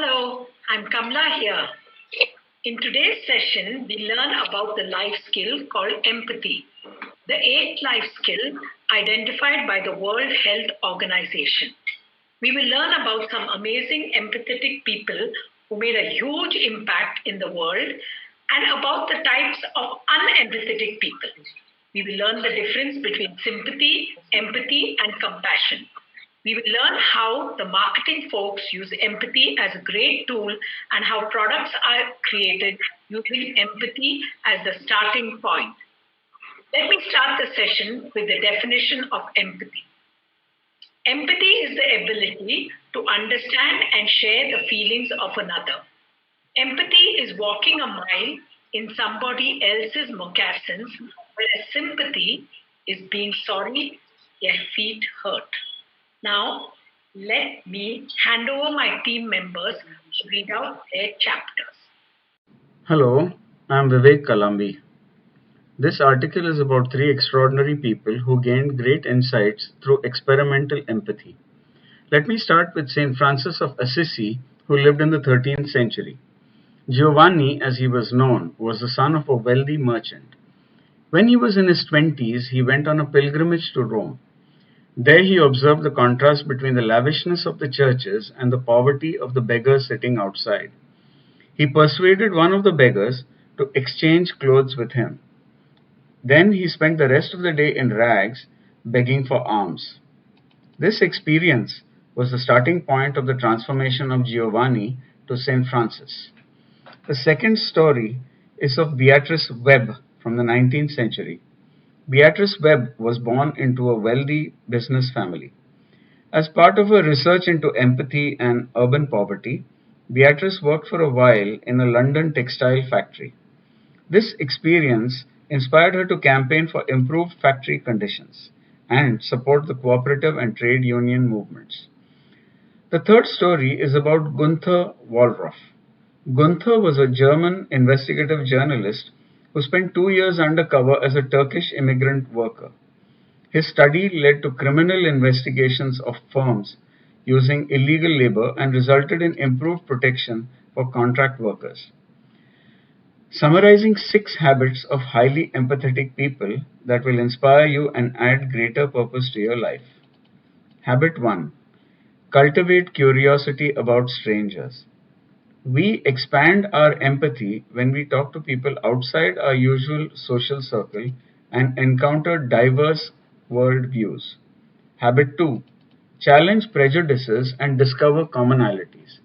Hello, I'm Kamla here. In today's session, we learn about the life skill called empathy, the eighth life skill identified by the World Health Organization. We will learn about some amazing empathetic people who made a huge impact in the world and about the types of unempathetic people. We will learn the difference between sympathy, empathy, and compassion. We will learn how the marketing folks use empathy as a great tool and how products are created using empathy as the starting point. Let me start the session with the definition of empathy. Empathy is the ability to understand and share the feelings of another. Empathy is walking a mile in somebody else's moccasins, whereas sympathy is being sorry, their feet hurt. Now, let me hand over my team members to read out their chapters. Hello, I'm Nilima Kalambi. This article is about three extraordinary people who gained great insights through experimental empathy. Let me start with Saint Francis of Assisi, who lived in the 13th century. Giovanni, as he was known, was the son of a wealthy merchant. When he was in his 20s, he went on a pilgrimage to Rome. There he observed the contrast between the lavishness of the churches and the poverty of the beggars sitting outside. He persuaded one of the beggars to exchange clothes with him. Then he spent the rest of the day in rags, begging for alms. This experience was the starting point of the transformation of Giovanni to Saint Francis. The second story is of Beatrice Webb from the 19th century. Beatrice Webb was born into a wealthy business family. As part of her research into empathy and urban poverty, Beatrice worked for a while in a London textile factory. This experience inspired her to campaign for improved factory conditions and support the cooperative and trade union movements. The third story is about Gunther Wallraff. Gunther was a German investigative journalist who spent 2 years undercover as a Turkish immigrant worker. His study led to criminal investigations of firms using illegal labor and resulted in improved protection for contract workers. Summarizing 6 habits of highly empathetic people that will inspire you and add greater purpose to your life. Habit 1. Cultivate curiosity about strangers. We expand our empathy when we talk to people outside our usual social circle and encounter diverse worldviews. Habit 2. Challenge prejudices and discover commonalities.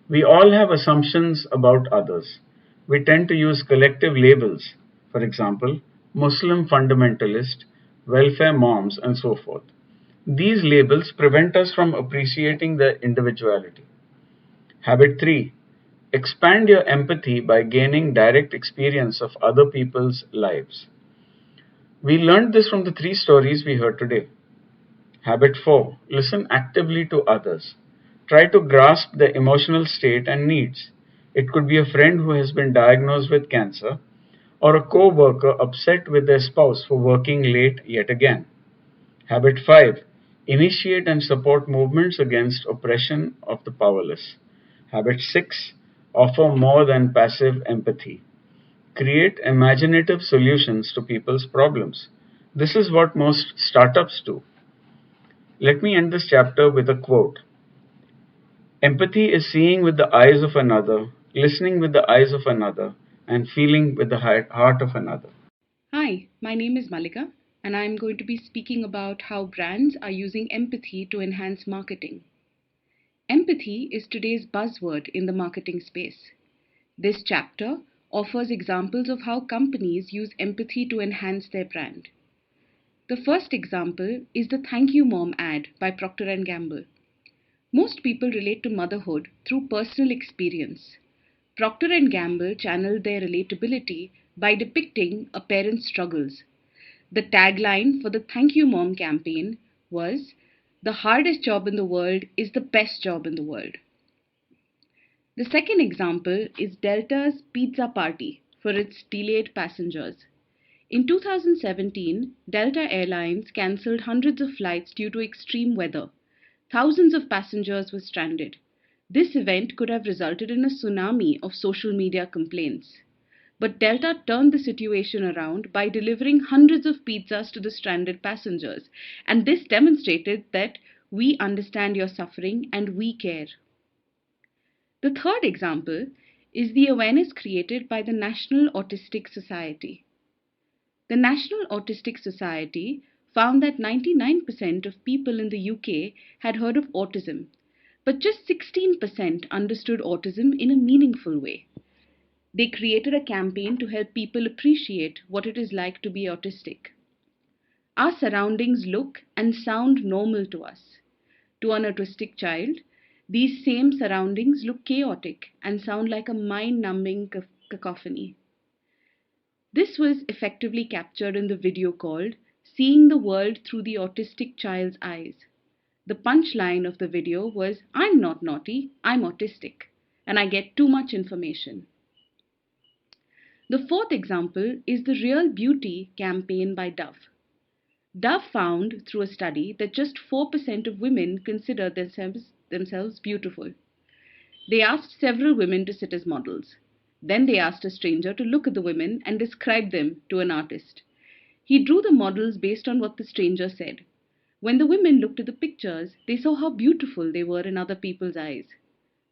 We all have assumptions about others. We tend to use collective labels, for example, Muslim fundamentalist, welfare moms, and so forth. These labels prevent us from appreciating their individuality. Habit 3. Expand your empathy by gaining direct experience of other people's lives. We learned this from the 3 stories we heard today. Habit 4. Listen actively to others. Try to grasp their emotional state and needs. It could be a friend who has been diagnosed with cancer, or a co-worker upset with their spouse for working late yet again. Habit 5. Initiate and support movements against oppression of the powerless. Habit 6. Offer more than passive empathy. Create imaginative solutions to people's problems. This is what most startups do. Let me end this chapter with a quote. Empathy is seeing with the eyes of another, listening with the eyes of another, and feeling with the heart of another. Hi, my name is Malliga, and I'm going to be speaking about how brands are using empathy to enhance marketing. Empathy is today's buzzword in the marketing space. This chapter offers examples of how companies use empathy to enhance their brand. The first example is the Thank You Mom ad by Procter & Gamble. Most people relate to motherhood through personal experience. Procter & Gamble channeled their relatability by depicting a parent's struggles. The tagline for the Thank You Mom campaign was, "The hardest job in the world is the best job in the world." The second example is Delta's Pizza Party for its delayed passengers. In 2017, Delta Airlines cancelled hundreds of flights due to extreme weather. Thousands of passengers were stranded. This event could have resulted in a tsunami of social media complaints. But Delta turned the situation around by delivering hundreds of pizzas to the stranded passengers, and this demonstrated that we understand your suffering and we care. The third example is the awareness created by the National Autistic Society. The National Autistic Society found that 99% of people in the UK had heard of autism, but just 16% understood autism in a meaningful way. They created a campaign to help people appreciate what it is like to be autistic. Our surroundings look and sound normal to us. To an autistic child, these same surroundings look chaotic and sound like a mind-numbing cacophony. This was effectively captured in the video called Seeing the World Through the Autistic Child's Eyes. The punchline of the video was, "I'm not naughty, I'm autistic, and I get too much information." The fourth example is the Real Beauty campaign by Dove. Dove found through a study that just 4% of women consider themselves beautiful. They asked several women to sit as models. Then they asked a stranger to look at the women and describe them to an artist. He drew the models based on what the stranger said. When the women looked at the pictures, they saw how beautiful they were in other people's eyes.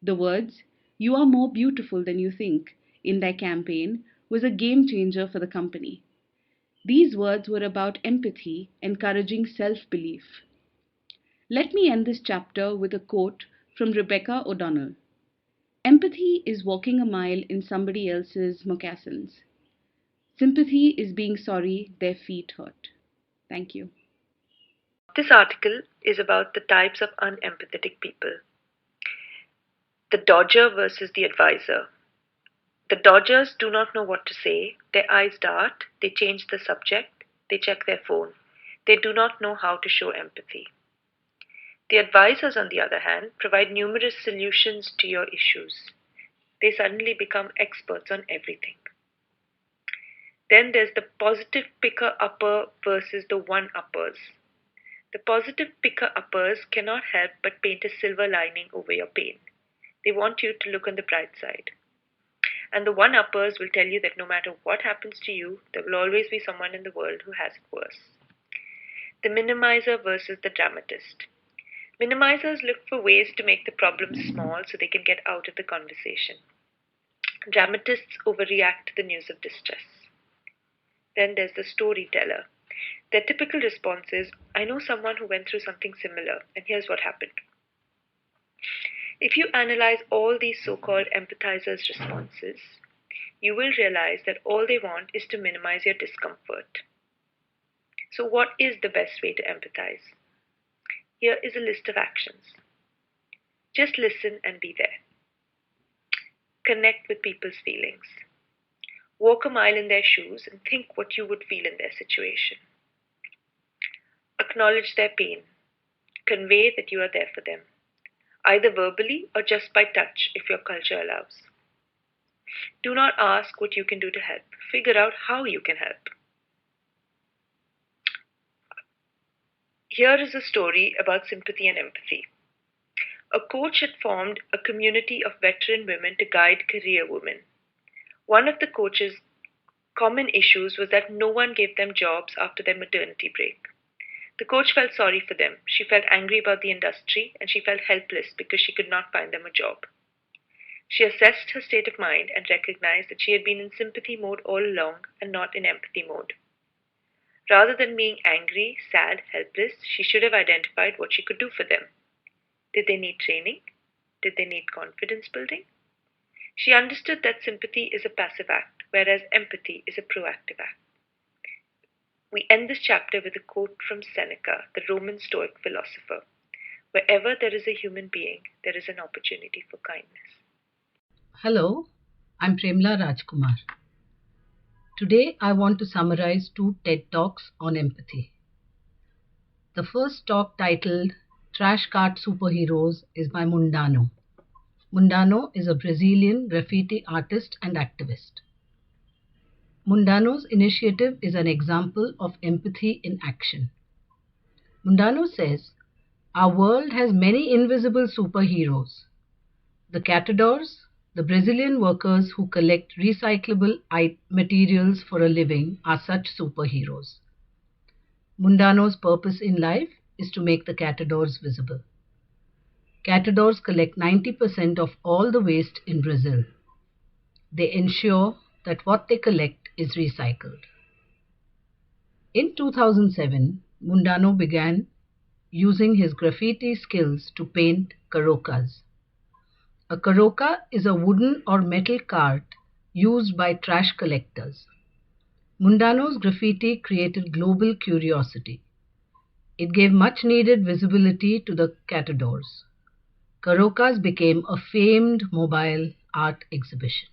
The words, "You are more beautiful than you think," in their campaign was a game changer for the company. These words were about empathy, encouraging self-belief. Let me end this chapter with a quote from Rebecca O'Donnell. Empathy is walking a mile in somebody else's moccasins. Sympathy is being sorry their feet hurt. Thank you. This article is about the types of unempathetic people. The dodger versus the advisor. The dodgers do not know what to say, their eyes dart, they change the subject, they check their phone. They do not know how to show empathy. The advisors, on the other hand, provide numerous solutions to your issues. They suddenly become experts on everything. Then there's the positive picker-upper versus the one-uppers. The positive picker-uppers cannot help but paint a silver lining over your pain. They want you to look on the bright side. And the one-uppers will tell you that no matter what happens to you, there will always be someone in the world who has it worse. The minimizer versus the dramatist. Minimizers look for ways to make the problem small so they can get out of the conversation. Dramatists overreact to the news of distress. Then there's the storyteller. Their typical response is, "I know someone who went through something similar, and here's what happened." If you analyze all these so-called empathizers' responses, you will realize that all they want is to minimize your discomfort. So what is the best way to empathize? Here is a list of actions. Just listen and be there. Connect with people's feelings. Walk a mile in their shoes and think what you would feel in their situation. Acknowledge their pain. Convey that you are there for them, either verbally or just by touch if your culture allows. Do not ask what you can do to help. Figure out how you can help. Here is a story about sympathy and empathy. A coach had formed a community of veteran women to guide career women. One of the coach's common issues was that no one gave them jobs after their maternity break. The coach felt sorry for them. She felt angry about the industry, and she felt helpless because she could not find them a job. She assessed her state of mind and recognized that she had been in sympathy mode all along and not in empathy mode. Rather than being angry, sad, helpless, she should have identified what she could do for them. Did they need training? Did they need confidence building? She understood that sympathy is a passive act, whereas empathy is a proactive act. We end this chapter with a quote from Seneca, the Roman Stoic philosopher. Wherever there is a human being, there is an opportunity for kindness. Hello, I'm Premla Rajkumar. Today I want to summarize 2 TED Talks on empathy. The first talk, titled Trash Cart Superheroes, is by Mundano. Mundano is a Brazilian graffiti artist and activist. Mundano's initiative is an example of empathy in action. Mundano says, "Our world has many invisible superheroes. The catadores, the Brazilian workers who collect recyclable materials for a living, are such superheroes. Mundano's purpose in life is to make the catadores visible. Catadores collect 90% of all the waste in Brazil. They ensure that what they collect is recycled. In 2007, Mundano began using his graffiti skills to paint carocas. A caroca is a wooden or metal cart used by trash collectors. Mundano's graffiti created global curiosity. It gave much needed visibility to the catadores. Carocas became a famed mobile art exhibition.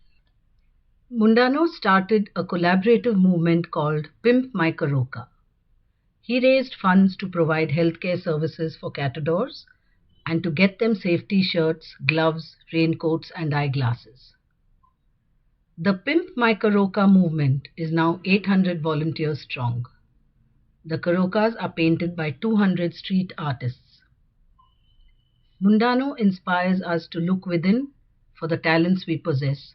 Mundano started a collaborative movement called Pimp My Caroca. He raised funds to provide healthcare services for catadores and to get them safety shirts, gloves, raincoats, and eyeglasses. The Pimp My Caroca movement is now 800 volunteers strong. The carocas are painted by 200 street artists. Mundano inspires us to look within for the talents we possess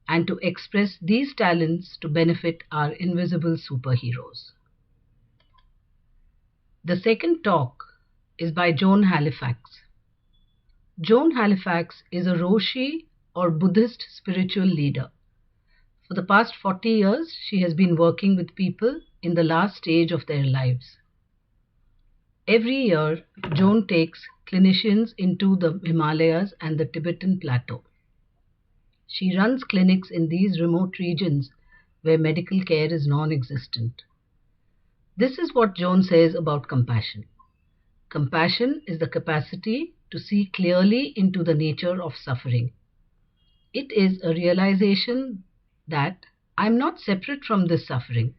and to express these talents to benefit our invisible superheroes. The second talk is by Joan Halifax. Joan Halifax is a Roshi or Buddhist spiritual leader. For the past 40 years, she has been working with people in the last stage of their lives. Every year, Joan takes clinicians into the Himalayas and the Tibetan Plateau. She runs clinics in these remote regions where medical care is non-existent. This is what Joan says about compassion. Compassion is the capacity to see clearly into the nature of suffering. It is a realization that I am not separate from this suffering.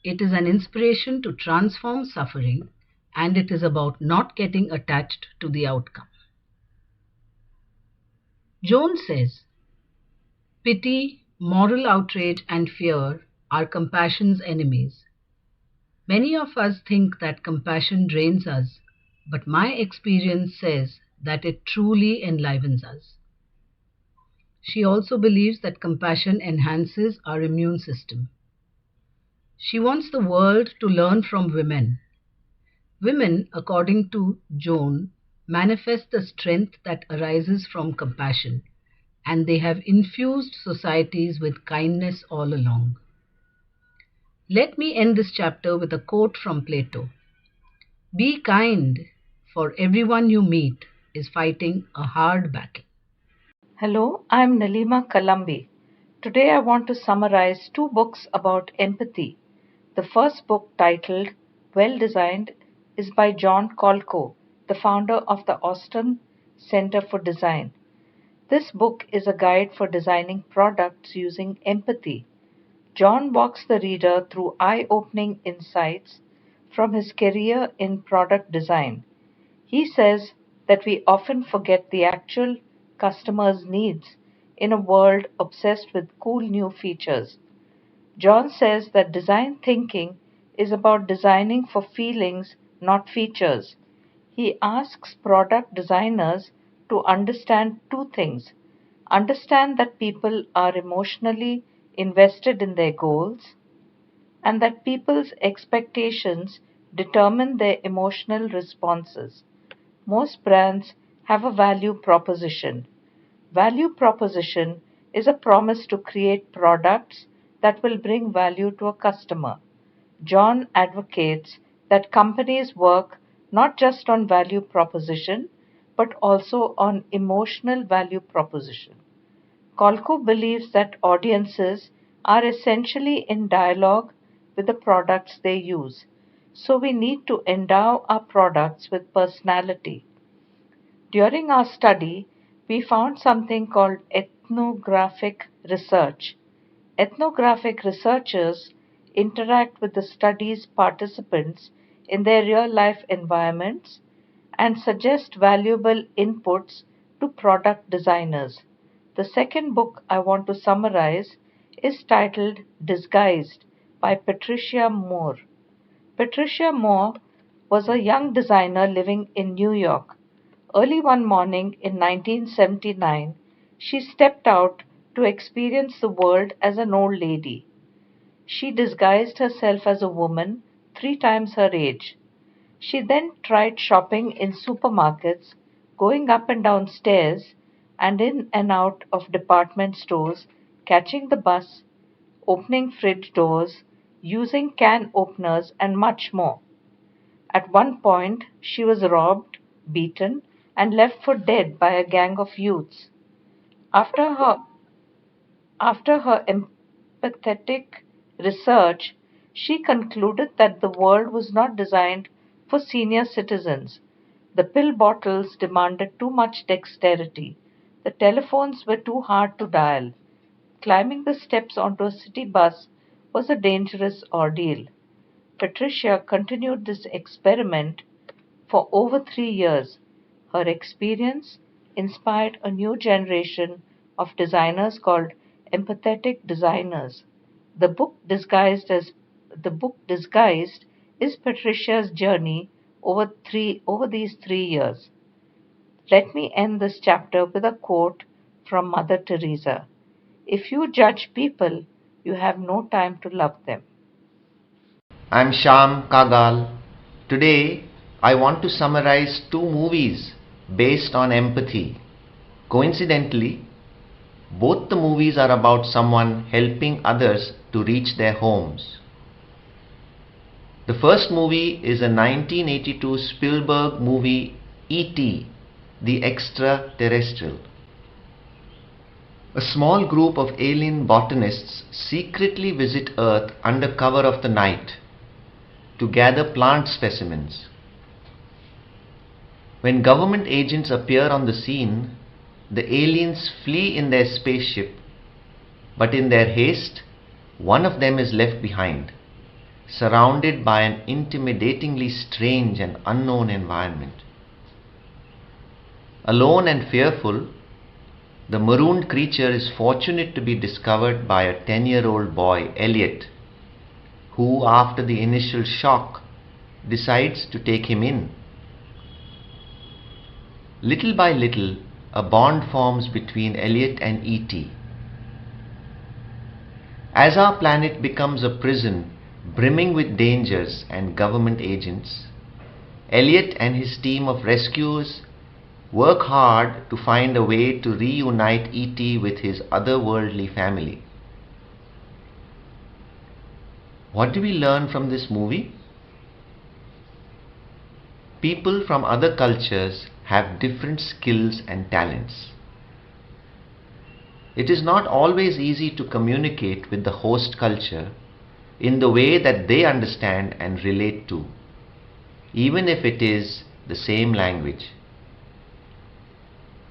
It is an inspiration to transform suffering, and it is about not getting attached to the outcome. Joan says, pity, moral outrage, and fear are compassion's enemies. Many of us think that compassion drains us, but my experience says that it truly enlivens us. She also believes that compassion enhances our immune system. She wants the world to learn from women. Women, according to Joan, manifest the strength that arises from compassion, and they have infused societies with kindness all along. Let me end this chapter with a quote from Plato. Be kind, for everyone you meet is fighting a hard battle. Hello, I'm Nilima Kalambi. Today I want to summarize two books about empathy. The first book, titled Well Designed, is by John Colco, the founder of the Austin Center for Design. This book is a guide for designing products using empathy. John walks the reader through eye-opening insights from his career in product design. He says that we often forget the actual customer's needs in a world obsessed with cool new features. John says that design thinking is about designing for feelings, not features. He asks product designers to understand two things. Understand that people are emotionally invested in their goals, and that people's expectations determine their emotional responses. Most brands have a value proposition. Value proposition is a promise to create products that will bring value to a customer. John advocates that companies work not just on value proposition, but also on emotional value proposition. Colco believes that audiences are essentially in dialogue with the products they use, so we need to endow our products with personality. During our study, we found something called ethnographic research. Ethnographic researchers interact with the study's participants in their real life environments and suggest valuable inputs to product designers. The second book I want to summarize is titled Disguised by Patricia Moore. Patricia Moore was a young designer living in New York. Early one morning in 1979, she stepped out to experience the world as an old lady. She disguised herself as a woman 3 times her age. She then tried shopping in supermarkets, going up and down stairs, and in and out of department stores, catching the bus, opening fridge doors, using can openers, and much more. At one point, she was robbed, beaten, and left for dead by a gang of youths. After her After her empathetic research, she concluded that the world was not designed for senior citizens. The pill bottles demanded too much dexterity. The telephones were too hard to dial. Climbing the steps onto a city bus was a dangerous ordeal. Patricia continued this experiment for over 3 years. Her experience inspired a new generation of designers called empathetic designers. The book disguised as the book disguised is Patricia's journey over these 3 years. Let me end this chapter with a quote from Mother Teresa. If you judge people, you have no time to love them. I'm Shyam Kagal. Today, I want to summarize two movies based on empathy. Coincidentally, both the movies are about someone helping others to reach their homes. The first movie is a 1982 Spielberg movie E.T., The Extraterrestrial. A small group of alien botanists secretly visit Earth under cover of the night to gather plant specimens. When government agents appear on the scene, the aliens flee in their spaceship, but in their haste, one of them is left behind, surrounded by an intimidatingly strange and unknown environment. Alone and fearful, the marooned creature is fortunate to be discovered by a 10-year-old boy, Elliot, who, after the initial shock, decides to take him in. Little by little, a bond forms between Elliot and E.T. As our planet becomes a prison brimming with dangers and government agents, Elliot and his team of rescuers work hard to find a way to reunite E.T. with his otherworldly family. What do we learn from this movie? People from other cultures have different skills and talents. It is not always easy to communicate with the host culture in the way that they understand and relate to, even if it is the same language.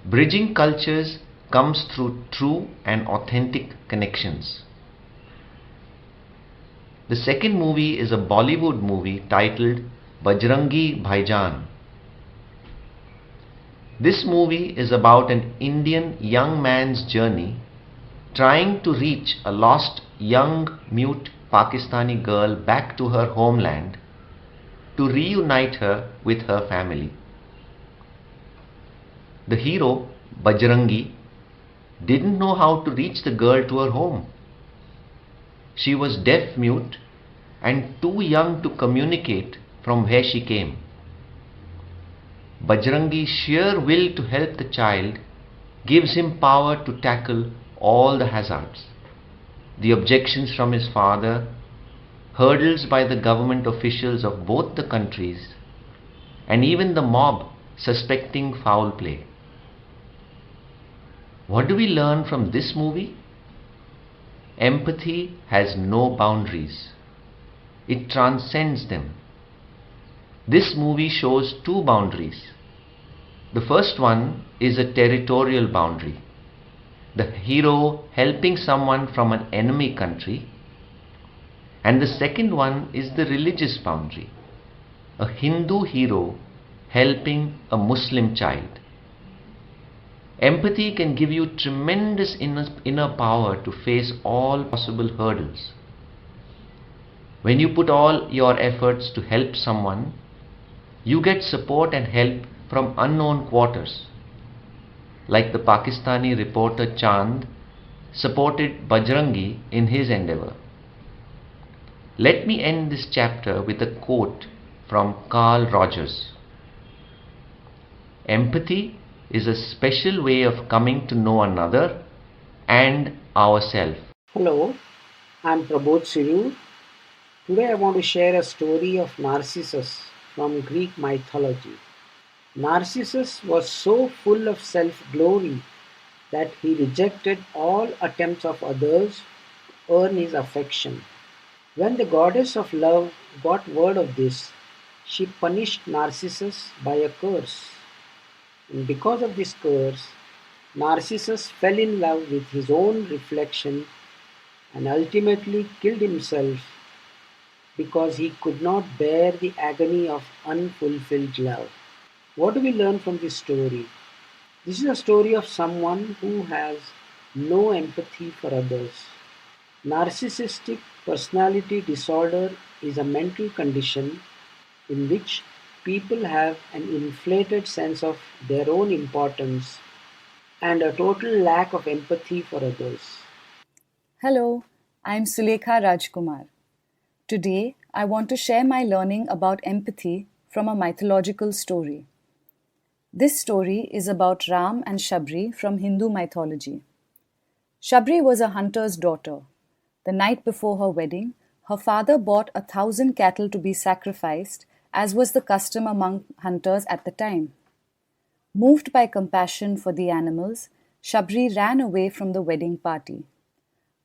Bridging cultures comes through true and authentic connections. The second movie is a Bollywood movie titled Bajrangi Bhaijaan. This movie is about an Indian young man's journey trying to reach a lost young mute Pakistani girl back to her homeland to reunite her with her family. The hero, Bajrangi, didn't know how to reach the girl to her home. She was deaf-mute and too young to communicate from where she came. Bajrangi's sheer will to help the child gives him power to tackle all the hazards, the objections from his father, hurdles by the government officials of both the countries, and even the mob suspecting foul play. What do we learn from this movie? Empathy has no boundaries. It transcends them. This movie shows two boundaries. The first one is a territorial boundary. The hero helping someone from an enemy country. And the second one is the religious boundary. A Hindu hero helping a Muslim child. Empathy can give you tremendous inner power to face all possible hurdles. When you put all your efforts to help someone, you get support and help from unknown quarters, like the Pakistani reporter Chand supported Bajrangi in his endeavour. Let me end this chapter with a quote from Carl Rogers. Empathy is a special way of coming to know another and ourselves. Hello, I'm Prabodh Siru. Today I want to share a story of Narcissus from Greek mythology. Narcissus was so full of self-glory that he rejected all attempts of others to earn his affection. When the goddess of love got word of this, she punished Narcissus by a curse. And because of this curse, Narcissus fell in love with his own reflection and ultimately killed himself because he could not bear the agony of unfulfilled love. What do we learn from this story? This is a story of someone who has no empathy for others. Narcissistic personality disorder is a mental condition in which people have an inflated sense of their own importance and a total lack of empathy for others. Hello, I'm Malliga Rajkumar. Today, I want to share my learning about empathy from a mythological story. This story is about Ram and Shabri from Hindu mythology. Shabri was a hunter's daughter. The night before her wedding, her father bought 1,000 cattle to be sacrificed, as was the custom among hunters at the time. Moved by compassion for the animals, Shabri ran away from the wedding party.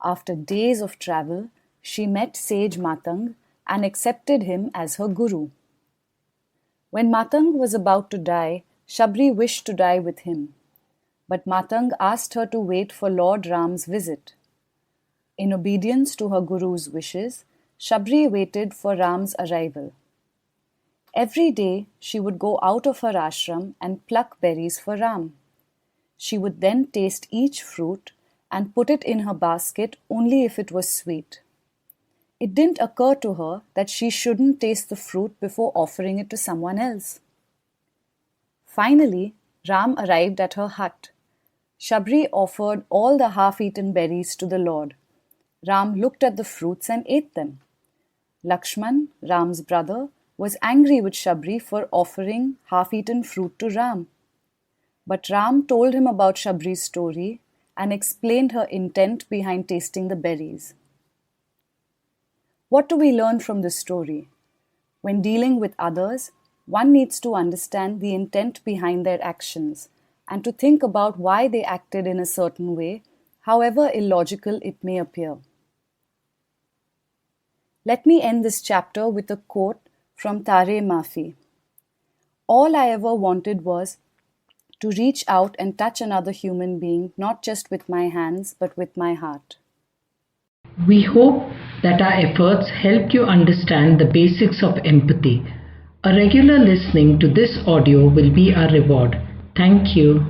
After days of travel, she met sage Matang and accepted him as her guru. When Matang was about to die, Shabri wished to die with him. But Matang asked her to wait for Lord Ram's visit. In obedience to her guru's wishes, Shabri waited for Ram's arrival. Every day, she would go out of her ashram and pluck berries for Ram. She would then taste each fruit and put it in her basket only if it was sweet. It didn't occur to her that she shouldn't taste the fruit before offering it to someone else. Finally, Ram arrived at her hut. Shabri offered all the half-eaten berries to the Lord. Ram looked at the fruits and ate them. Lakshman, Ram's brother, was angry with Shabri for offering half-eaten fruit to Ram. But Ram told him about Shabri's story and explained her intent behind tasting the berries. What do we learn from this story? When dealing with others, one needs to understand the intent behind their actions and to think about why they acted in a certain way, however illogical it may appear. Let me end this chapter with a quote from Tare Mafi. All I ever wanted was to reach out and touch another human being, not just with my hands, but with my heart. We hope that our efforts helped you understand the basics of empathy. A regular listening to this audio will be our reward. Thank you.